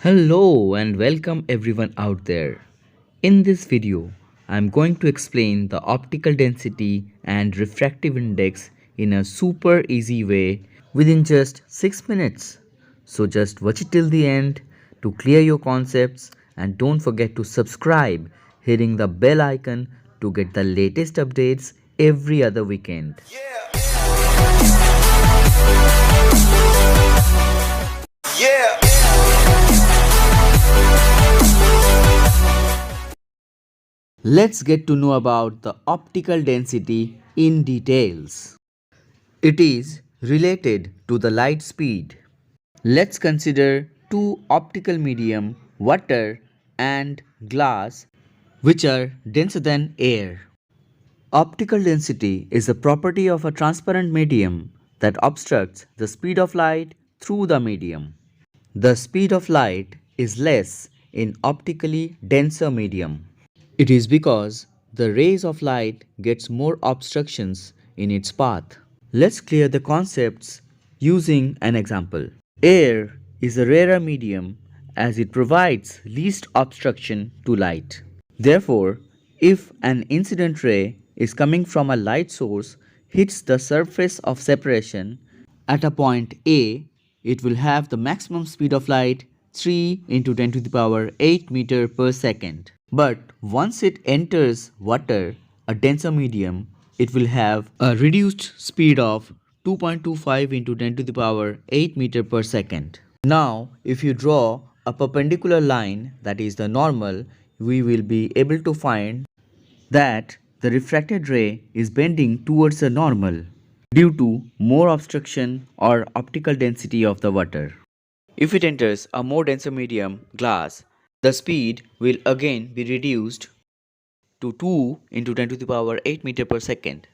Hello and welcome everyone out there. In this video, I am going to explain the optical density and refractive index in a super easy way within just 6 minutes. So just watch it till the end to clear your concepts and don't forget to subscribe, hitting the bell icon to get the latest updates every other weekend. Let's get to know about the optical density in details. It is related to the light speed. Let's consider two optical medium, water and glass, which are denser than air. Optical density is a property of a transparent medium that obstructs the speed of light through the medium. The speed of light is less in optically denser medium. It is because the rays of light gets more obstructions in its path. Let's clear the concepts using an example. Air is a rarer medium as it provides least obstruction to light. Therefore, if an incident ray is coming from a light source hits the surface of separation at a point A, it will have the maximum speed of light 3 into 10 to the power 8 meter per second. But once it enters water, a denser medium, it will have a reduced speed of 2.25 into 10 to the power 8 meter per second. Now, if you draw a perpendicular line, that is the normal, we will be able to find that the refracted ray is bending towards the normal due to more obstruction or optical density of the water. If it enters a more denser medium, glass, the speed will again be reduced to 2 into 10 to the power 8 meter per second.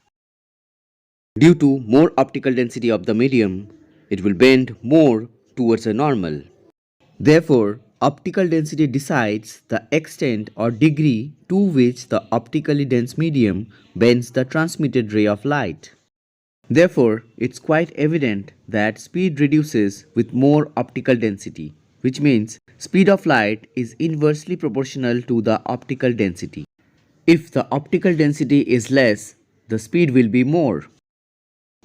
Due to more optical density of the medium, it will bend more towards a normal. Therefore, optical density decides the extent or degree to which the optically dense medium bends the transmitted ray of light. Therefore, it's quite evident that speed reduces with more optical density, which means speed of light is inversely proportional to the optical density. If the optical density is less, the speed will be more.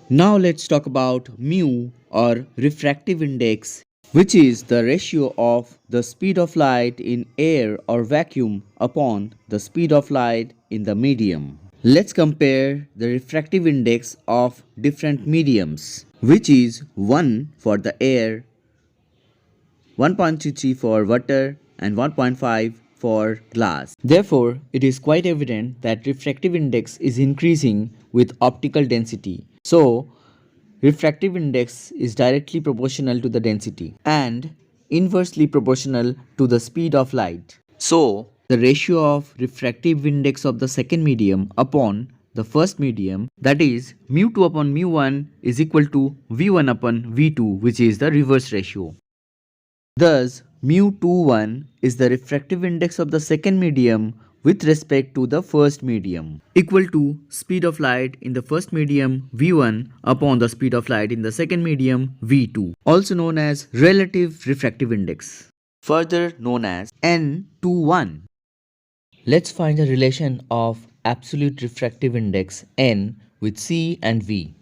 Now let's talk about mu or refractive index, which is the ratio of the speed of light in air or vacuum upon the speed of light in the medium. Let's compare the refractive index of different mediums, which is 1 for the air, 1.33 for water and 1.5 for glass. Therefore, it is quite evident that refractive index is increasing with optical density. So, refractive index is directly proportional to the density and inversely proportional to the speed of light. So, the ratio of refractive index of the second medium upon the first medium, that is mu2 upon mu1 is equal to v1 upon v2, which is the reverse ratio. Thus, mu21 is the refractive index of the second medium with respect to the first medium, equal to speed of light in the first medium v1 upon the speed of light in the second medium v2, also known as relative refractive index, further known as n/1. Let's find the relation of absolute refractive index n with C and V.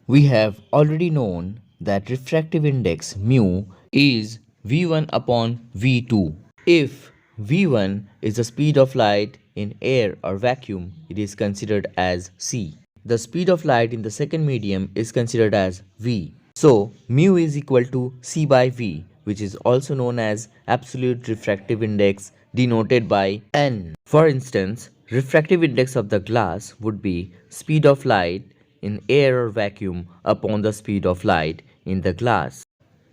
We have already known that refractive index mu is v1 upon v2. If v1 is the speed of light in air or vacuum, it is considered as C. The speed of light in the second medium is considered as v. So, mu is equal to C by V, which is also known as absolute refractive index, denoted by n. For instance, refractive index of the glass would be speed of light in air or vacuum upon the speed of light in the glass.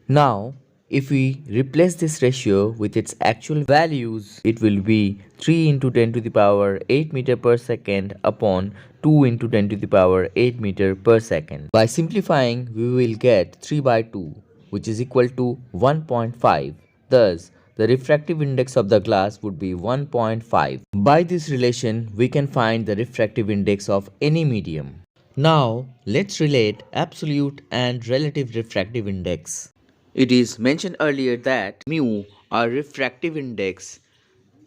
Now, if we replace this ratio with its actual values, it will be 3 into 10 to the power 8 meter per second upon 2 into 10 to the power 8 meter per second. By simplifying, we will get 3 by 2, which is equal to 1.5. Thus, the refractive index of the glass would be 1.5. By this relation, we can find the refractive index of any medium. Now, let's relate absolute and relative refractive index. It is mentioned earlier that mu Our refractive index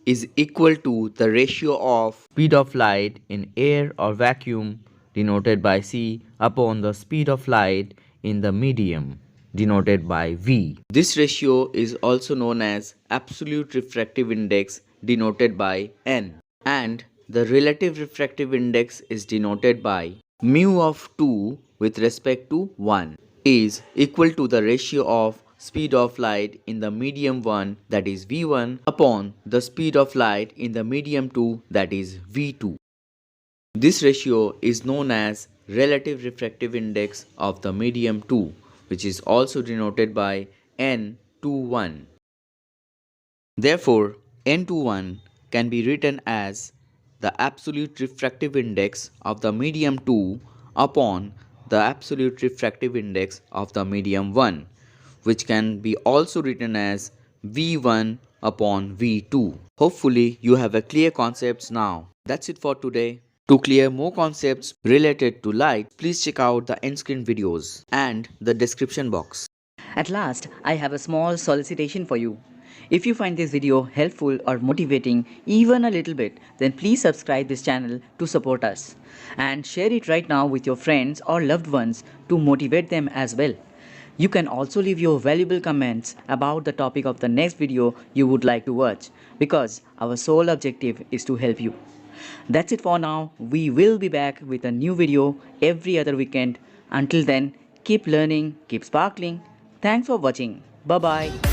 is equal to the ratio of speed of light in air or vacuum denoted by c upon the speed of light in the medium denoted by v. This ratio is also known as absolute refractive index denoted by n, and the relative refractive index is denoted by mu of 2 with respect to 1 is equal to the ratio of speed of light in the medium 1, that is v1, upon the speed of light in the medium 2, that is v2. This ratio is known as relative refractive index of the medium 2, which is also denoted by n21. Therefore, n21 can be written as the absolute refractive index of the medium 2 upon the absolute refractive index of the medium 1, which can be also written as V1 upon V2. Hopefully, you have a clear concepts now. That's it for today. To clear more concepts related to light, please check out the end screen videos and the description box. At last, I have a small solicitation for you. If you find this video helpful or motivating even a little bit, then please subscribe this channel to support us. And share it right now with your friends or loved ones to motivate them as well. You can also leave your valuable comments about the topic of the next video you would like to watch, because our sole objective is to help you. That's it for now. We will be back with a new video every other weekend. Until then, keep learning, keep sparkling. Thanks for watching. Bye bye.